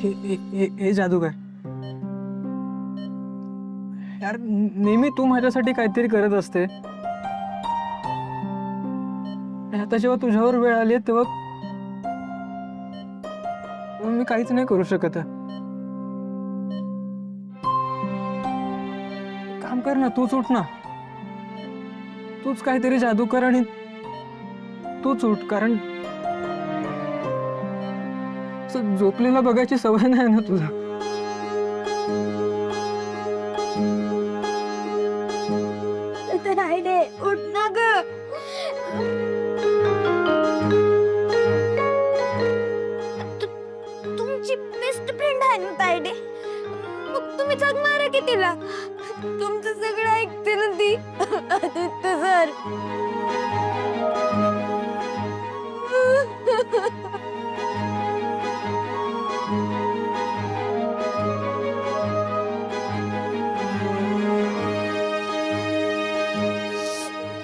हे जादू काय यार, नेहमी तू माझ्यासाठी काहीतरी करत असते. आता जेव्हा तुझ्यावर वेळ आली तेव्हा मी काहीच नाही करू शकत. काम कर ना, तूच उठ ना, तूच काहीतरी जादू कर आणि तूच उठ. कारण झोपलेला बघायची सवय नाही ना तुला. तायडे उठ ना ग. तुमची बेस्ट फ्रेंड आहे ना तायडे, मग तुम्ही जगणार आहे की तिला? तुमचं सगळं ऐकते ना ती. आदित्य सर,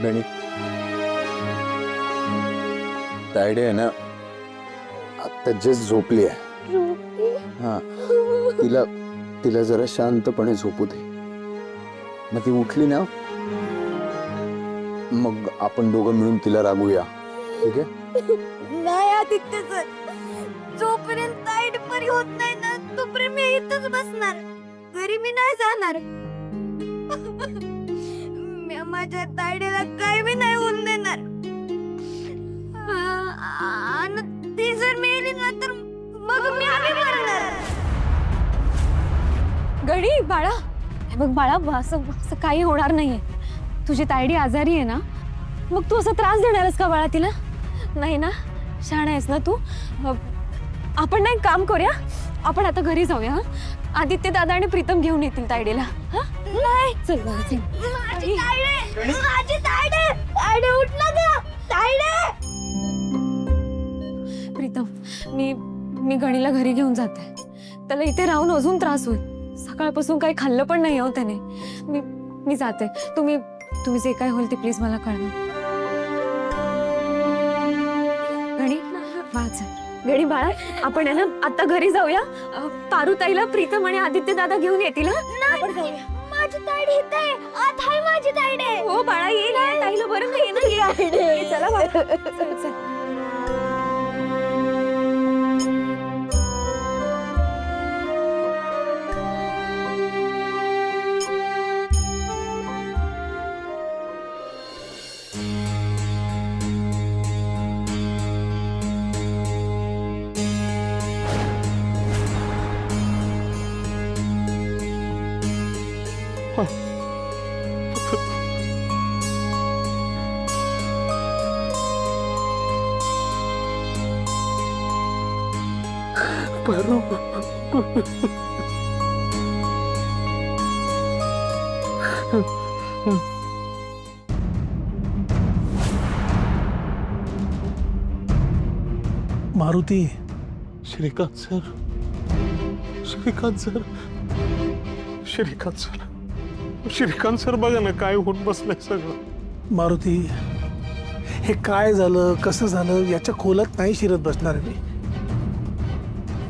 बनी तायडे आहे ना, आता जस्ट झोपली आहे. हा, तिला तिला जरा शांतपणे झोपू दे. मग ती उठली ना, मग आपण दोघं मिळून तिला रागवूया, ठीक आहे? नाही आदित्य सर, जोपर्यंत तायडे बरी होत नाही ना तोपर्यंत मी इथंच बसणार. घरी मी नाही जाणार. मी माझ्या तायडेला काय बी नाही होऊन देणार. आणि ती जर मेली ना तर मग मी आम्ही मरणार. गडी बाळा, हे बघ बाळा, असं असं काही होणार नाहीये. तुझी तायडी आजारी आहे ना, मग तू असं त्रास देणारस का बाळा तिला? नाही ना, शहाणा आहेस ना तू. आपण नाही, काम करूया, आपण आता घरी जाऊया. हा, आदित्य दादा आणि प्रीतम घेऊन येतील तायडीला. हा नाही, चल बाळा, चल. माझी तायडे, माझी तायडे, तायडे उठ ना ग, तायडे. प्रीतम, मी गणीला घरी घेऊन जाते. त्याला इथे राहून अजून त्रास होईल. सकाळपासून काही खाल्लं पण नाही हो त्याने. मी जाते. तुम्ही जे काय होईल ते प्लीज मला कळवा. गणी बाळा, चल. गणी बाळा, आपण आहे ना आता घरी जाऊया. पारुताईला प्रीतम आणि आदित्य दादा घेऊन येतील. आपण जाऊया. माझी तायडे इथे आहे. आत आहे माझी तायडे. हो बाळा, ये ना, ताईला बरं नाही ना. ये. चला बाळा, चल चल. Paru, Maruti, Shrikant sir, Shrikant sir, Shrikant sir, Shrikant sir, बघा ना काय होऊन बसलंय सगळं. मारुती, हे काय झालं, कसं झालं याच्या खोलात नाही शिरत बसणार मी.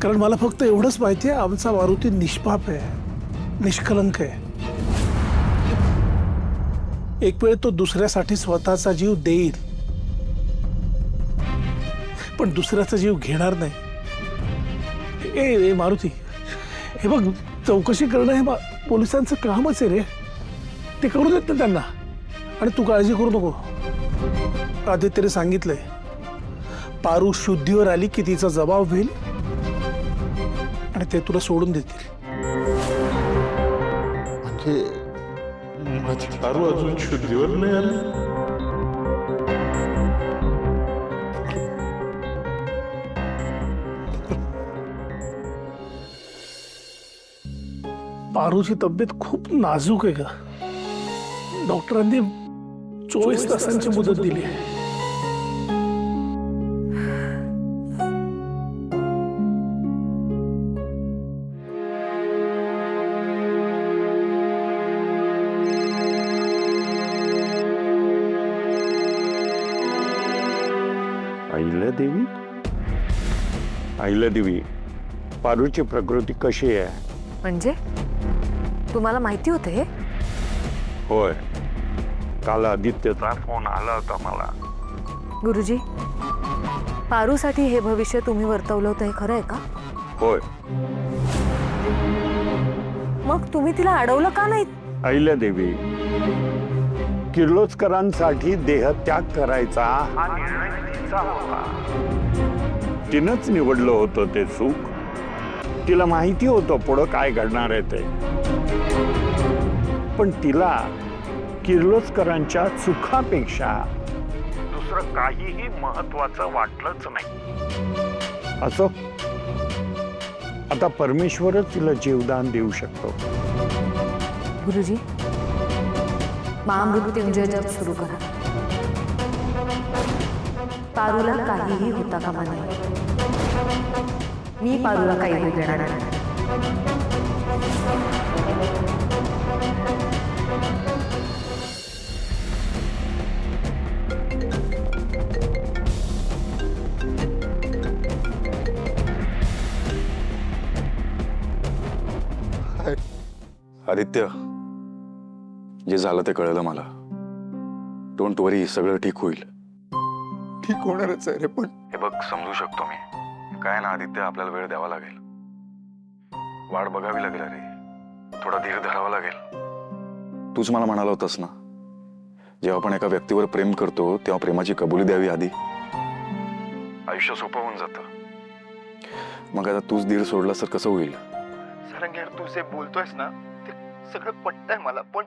कारण मला फक्त एवढंच माहिती आहे, आमचा मारुती निष्पाप आहे, निष्कलंक आहे. एक वेळ तो दुसऱ्यासाठी स्वतःचा जीव देईल, पण दुसऱ्याचा जीव घेणार नाही. ए मारुती, हे बघ, चौकशी करणं हे पोलिसांचं कामच आहे रे. ते करू देत ना त्यांना. आणि तू काळजी करू नको. आदित्यने सांगितलंय, पारू शुद्धीवर आली की तिचा जबाब होईल आणि ते तुला सोडून देतील. म्हणजे माझी पारू अजून शुद्धीवर नाही आली. पारूची तब्येत खूप नाजूक आहे का. डॉक्टरांनी 24 तासांची मुदत दिली आहे. आईला देवी, आईला देवी, पारूची प्रकृती कशी आहे? म्हणजे तुम्हाला माहिती होतं हे? होय, काल आदित्यचा फोन आला होता मला. गुरुजी, पारूसाठी हे भविष्य तुम्ही वर्तवलं होतं हे खरं आहे का? होय. मग तुम्ही तिला अडवलं का नाही? अहिल्यादेवी, किर्लोस्करांसाठी देहत्याग करायचा हा निर्णय तिचा होता. तिनंच निवडलं होतं ते सुख. तिला माहिती होतं पुढं काय घडणार आहे ते. पण तिला किर्लोस्करांच्या सुखापेक्षा दुसरं काहीही महत्वाचं वाटलंच नाही. असो, आता परमेश्वरच तिला जीवदान देऊ शकतो. गुरुजी, महामृत्युंजय जप सुरू करा. पारूला काहीही होता कामा नये. मी पारूला काही होऊ देणार नाही. आदित्य, जे झालं ते कळलं मला. डोंट वरी, सगळं ठीक होईल. ठीक होणारच आहे रे, पण हे बघ, समजू शकतो मी. काय ना आदित्य, आपल्याला वेळ द्यावा लागेल. वाट बघावी लागेल. अरे, थोडा धीर धरावा लागेल. तूच मला म्हणाला होतास ना, जेव्हा आपण एका व्यक्तीवर प्रेम करतो तेव्हा प्रेमाची कबुली द्यावी आधी. आयुष्य सोपं होऊन जातं. मग आता तूच धीर सोडलास तर कसं होईल? सारंग यार, तू जे बोलतोयस ना ते सगळं पटतंय मला, पण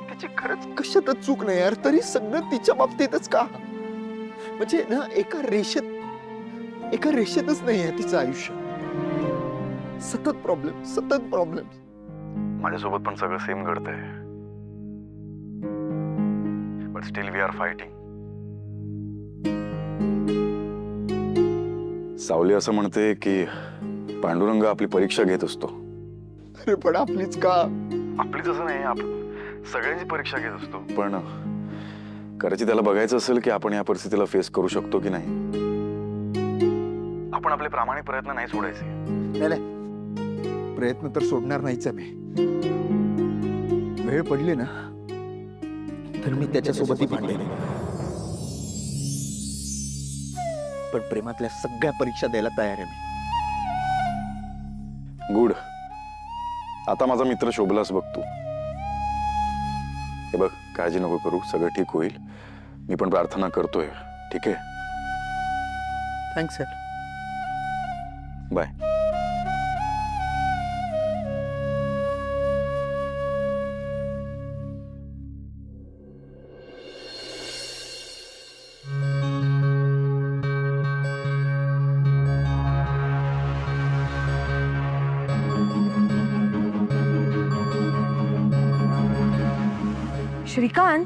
त्याची खरंच कशातच चूक नाही यार. तरी सगळं तिच्या बाबतीतच का? म्हणजे ना, एका रेषेतच नाही आहे तिचं आयुष्य. सतत प्रॉब्लेम. माझ्यासोबत पण सगळं सेम घडतंय. But still we are fighting. Savali असं म्हणते की पांडुरंग आपली परीक्षा घेत असतो. अरे पण आपलीच का? आपलीच असं नाही, सगळ्यांची परीक्षा घेत असतो. पण कदाचित त्याला बघायचं असेल की आपण या परिस्थितीला फेस करू शकतो की नाही. आपण आपले प्रामाणिक प्रयत्न नाही सोडायचे. नाही, प्रयत्न तर सोडणार नाहीच आहे मी. वेळ पडली ना तर मी त्याच्यासोबतही भांडेन. पण प्रेमातल्या सगळ्या परीक्षा द्यायला तयार आहे मी. गुड. आता माझा मित्र शोभलास बघ तू. हे बघ, काळजी नको करू, सगळं ठीक होईल. मी पण प्रार्थना करतोय. ठीक आहे, thanks sir. Bye. Shrikant,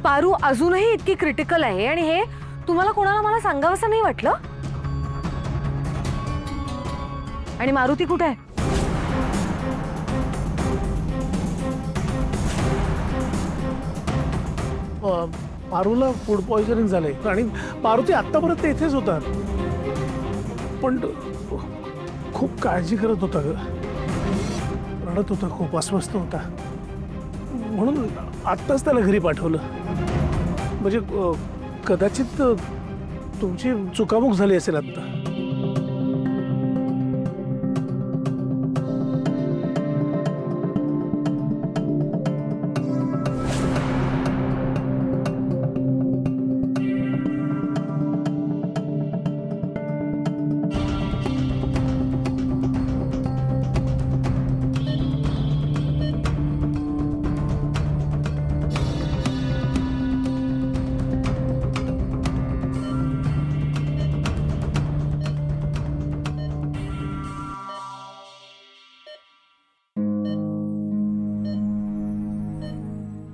Paru अजूनही इतकी क्रिटिकल आहे आणि हे तुम्हाला कोणाला मला सांगावंसं नाही वाटलं? आणि मारुती कुठे आहे? पारूला फूड पॉइझनिंग झालंय आणि मारुती आत्तापर्यंत इथेच होता, पण खूप काळजी करत होता ग. रडत होता, खूप अस्वस्थ होता. म्हणून आत्ताच त्याला घरी पाठवलं. म्हणजे कदाचित तुमची चुकामुक झाली असेल आत्ता.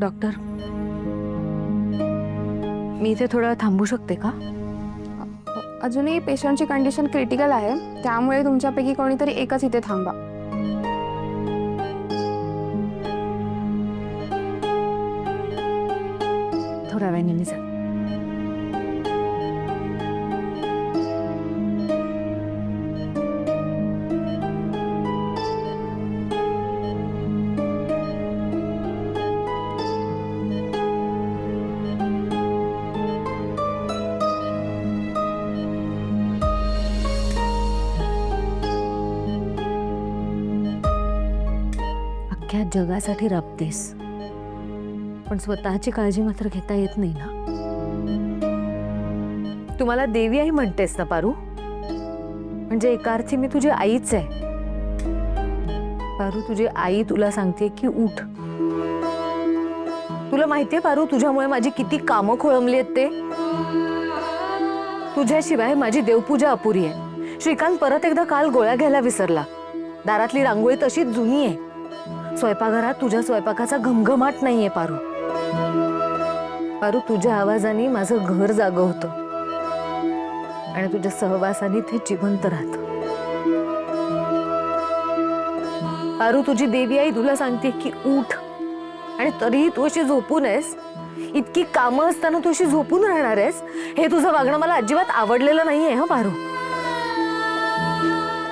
डॉक्टर, मी इथे थोडा वेळ थांबू शकते का? अजूनही पेशंटची कंडिशन क्रिटिकल आहे, त्यामुळे तुमच्यापैकी कोणीतरी एकच इथे थांबा. थोड्या वेळाने मी जाते. जगासाठी राबतेस, पण स्वतःची काळजी मात्र घेता येत नाही ना. तुम्हाला देवी आई म्हणतेस ना पारू, म्हणजे एका अर्थी मी तुझी आईच आहे. पारू, तुझी आई तुला सांगते की उठ. तुला माहितीये पारू, तुझ्यामुळे माझी किती कामं खोळंबली आहेत ते. तुझ्याशिवाय माझी देवपूजा अपुरी आहे. श्रीकांत परत एकदा काल गोळ्या घ्यायला विसरला. दारातली रांगोळी तशीच जुनी आहे. स्वयंपाकघरात तुझ्या स्वयंपाकाचा घमघमाट नाहीये पारू. पारू, तुझ्या आवाजाने माझं घर जागं होतं आणि तुझ्या सहवासाने ते जिवंत राहत. पारू, तुझी देवी आई तुला सांगते की उठ, आणि तरीही तू अशी झोपून आहेस. इतकी कामं असताना तू अशी झोपून राहणार आहेस, हे तुझं वागणं मला अजिबात आवडलेलं नाहीये. हा पारू,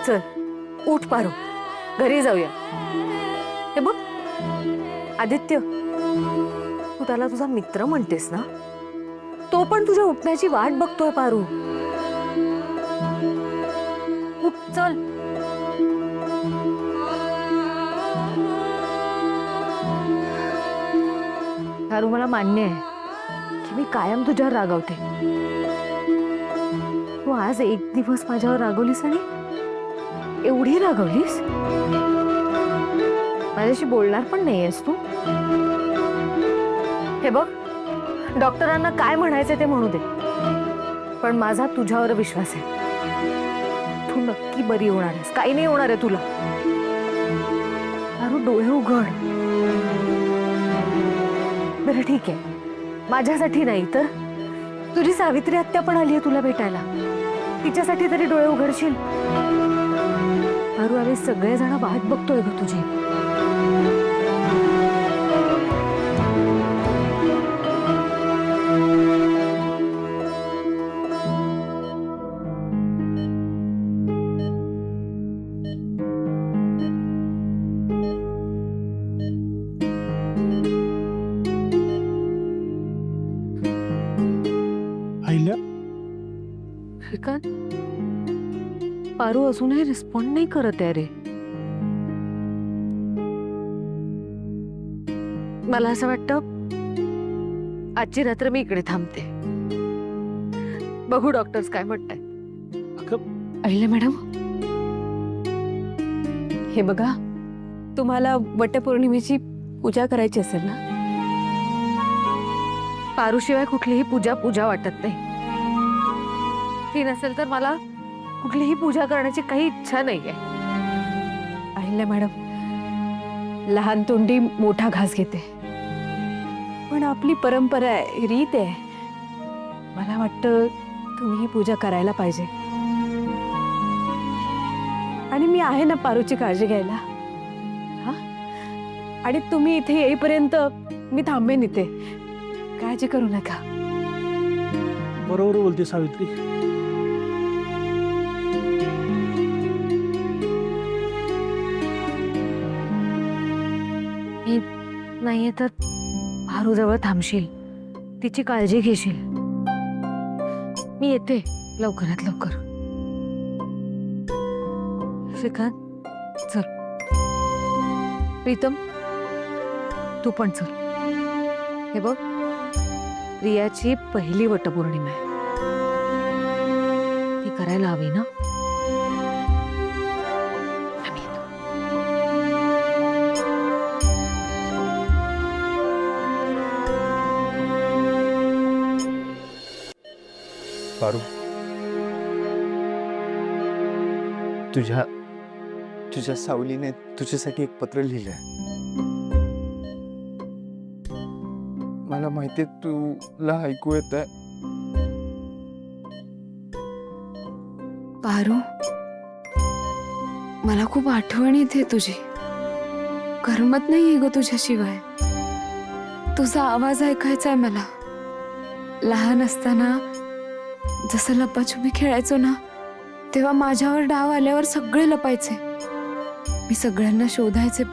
चल उठ पारू, घरी जाऊया. हे बघ आदित्य, तू त्याला तुझा मित्र म्हणतेस ना, तो पण तुझ्या उठण्याची वाट बघतोय पारू. उठ, चल. पारू, मला मान्य आहे की मी कायम तुझ्यावर रागावते. तू आज एक दिवस माझ्यावर रागवलीस आणि एवढी रागवलीस, माझ्याशी बोलणार पण नाहीयेस तू. हे बघ, डॉक्टरांना काय म्हणायचं ते म्हणू दे, पण माझा तुझ्यावर विश्वास आहे. तू नक्की बरी होणार आहेस, काही नाही होणार आहे तुला. पारू, डोळे उघड. बरं ठीक आहे, माझ्यासाठी नाही तर तुझी सावित्री आत्या पण आली आहे तुला भेटायला, तिच्यासाठी तरी डोळे उघडशील. पारू, आम्ही सगळेजण वाट बघतोय ग तुझी. आईला श्रीकांत, पारू अजूनही रिस्पॉन्ड नाही करत आहे रे. मला असं वाटतं आजची रात्र मी इकडे थांबते. बघू डॉक्टर्स काय म्हणताय. अहिल्या मॅडम, हे बघा, तुम्हाला वटपौर्णिमेची पूजा करायची असेल ना? पारूशिवाय कुठलीही पूजा वाटत नाही. ती नसेल तर मला कुठलीही पूजा करण्याची काही इच्छा नाहीये. अहिल्या मॅडम, लहान तोंडी मोठा घास घेते, पण आपली परंपरा आहे, रीत आहे. मला वाटतं तुम्ही ही पूजा करायला पाहिजे. आणि मी आहे ना पारूची काळजी घ्यायला. हा, आणि तुम्ही इथे येईपर्यंत मी थांबेन इथे, काळजी करू नका. बरोबर बोलते सावित्री. मी नाहीये तर पारू जवळ थांबशील, तिची काळजी घेशील. मी येते लवकरात लवकर. श्रीकांत, चल. प्रीतम, तू पण चल. हे बघ, रियाची पहिली वटपौर्णिमा आहे, ती करायला हवी ना. आम्ही येतो. पारू, तुझ्या सावलीने तुझ्यासाठी एक पत्र लिहिलंय. मला माहितीये तुला ऐकू येत आहे. पारू, मला खूप आठवण येते तुझी. करमत नाहीये ग तुझ्याशिवाय. तुझा आवाज ऐकायचा आहे मला. लहान असताना जसं लपाछुपी खेळायचो ना, तेव्हा माझ्यावर डाव आल्यावर सगळे लपायचे. मी सगळ्यांना शोधायचे,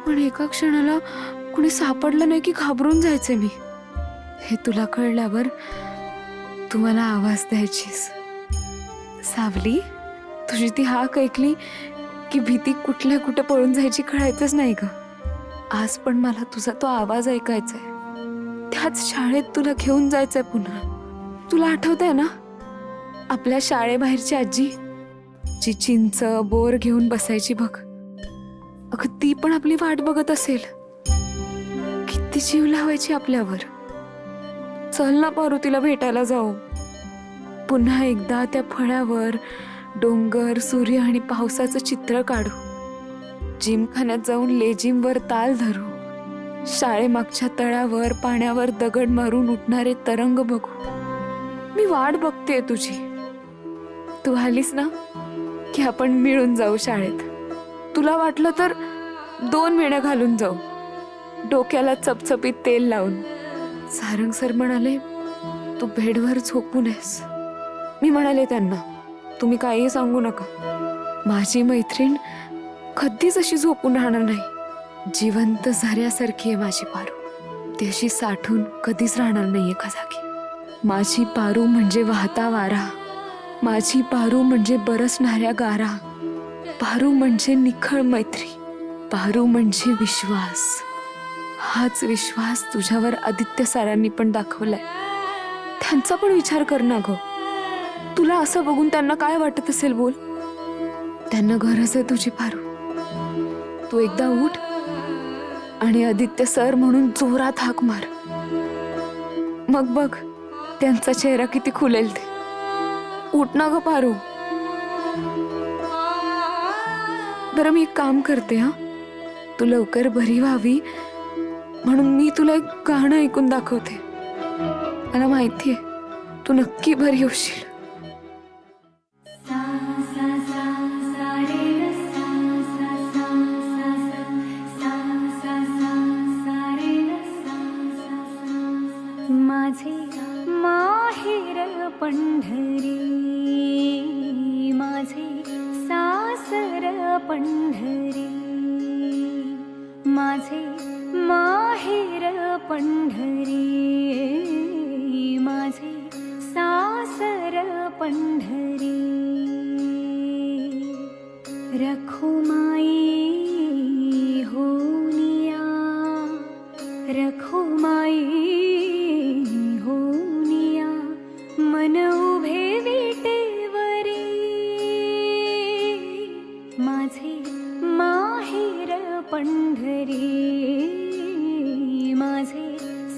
पण एका क्षणाला कुणी सापडलं नाही की घाबरून जायचे मी. हे तुला कळल्यावर तू मला आवाज द्यायचीस. सावली, तुझी ती हाक ऐकली की भीती कुठल्या कुठे पळून जायची कळायचंच नाही ग. आज पण मला तुझा तो आवाज ऐकायचाय. त्याच शाळेत तुला घेऊन जायचंय पुन्हा. तुला आठवतंय ना आपल्या शाळेबाहेरची आजी, जी चिंच बोर घेऊन बसायची बघ. अगं ती पण आपली वाट बघत असेल. किती जीव लावायची आपल्यावर. चल ना पारू, तिला भेटायला जाऊ. पुन्हा एकदा त्या फळ्यावर डोंगर, सूर्य आणि पावसाचं चित्र काढू. जिमखान्यात जाऊन लेझिमवर ताल धरू. शाळेमागच्या तळ्यावर पाण्यावर दगड मारून उठणारे तरंग बघू. मी वाट बघतेय तुझी. तू आलीस ना की आपण मिळून जाऊ शाळेत. तुला वाटलं तर 2 वेण्या घालून जाऊ, डोक्याला चपचपीत तेल लावून. सारंग सर म्हणाले तू बेडवर झोपू नयेस. मी म्हणाले त्यांना तुम्ही काहीही सांगू नका, माझी मैत्रीण कधीच अशी झोपून राहणार नाही. जिवंत झऱ्यासारखी आहे माझी पारू. ती अशी साठून कधीच राहणार नाही एका जागी. माझी पारू म्हणजे वाहता वारा. माझी पारू म्हणजे बरसणाऱ्या गारा. पारू म्हणजे निखळ मैत्री. पारू म्हणजे विश्वास. हाच विश्वास तुझ्यावर आदित्य सरांनी पण दाखवलाय. त्यांचा पण विचार कर ना ग. तुला असं बघून त्यांना काय वाटत असेल बोल. त्यांना गरज आहे तुझी पारू. तू एकदा उठ आणि आदित्य सर म्हणून जोरात हाक मार. मग बघ त्यांचा चेहरा किती खुलेल ते. उठ ना ग पारू. बरं मी एक काम करते हा. तू लवकर बरी व्हावी म्हणून मी तुला एक गाणं ऐकून दाखवते. मला माहितीये तू नक्की बरी होशील. माझे माहेर पंढरी, माझे सासर पंढरी. माझे माहेर पंढरी, माझे सासर पंढरी. रखुमाई होनिया, रखुमाई होनिया. मन उभे विटेवरी, माझे माहेर पंढरी, माझे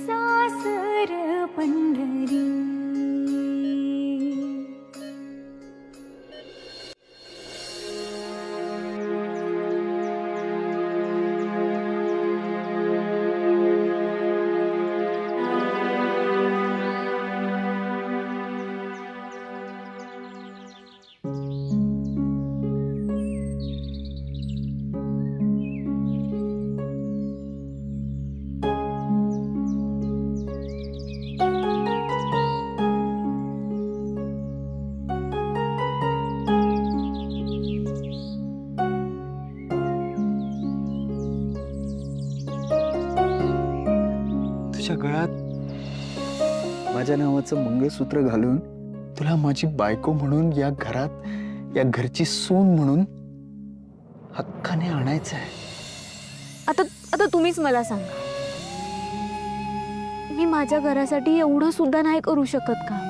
सासर पंढरी. तुझ्या गळ्यात माझ्या नावाचं मंगळसूत्र घालून तुला माझी बायको म्हणून या घरात, या घरची सून म्हणून हक्काने आणायचं आहे. आता तुम्हीच मला सांगा, मी माझ्या घरासाठी एवढं सुद्धा नाही करू शकत का?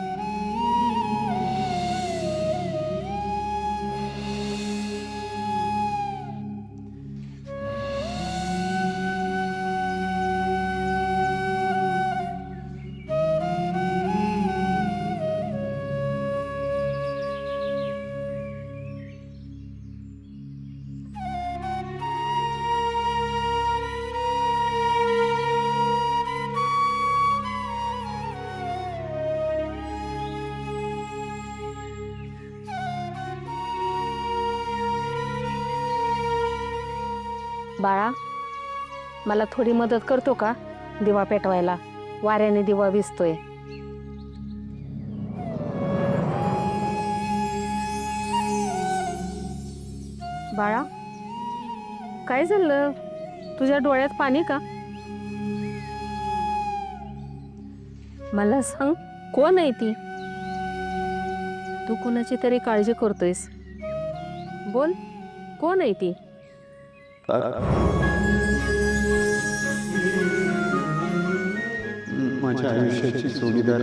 बाळा, मला थोडी मदत करतो का दिवा पेटवायला? वाऱ्याने दिवा विझतोय. बाळा, काय झालं? तुझ्या डोळ्यात पाणी का? मला सांग, कोण आहे ती? तू कोणाची तरी काळजी करतोयस. बोल, कोण आहे ती? माझ्या आयुष्याची जोडीदार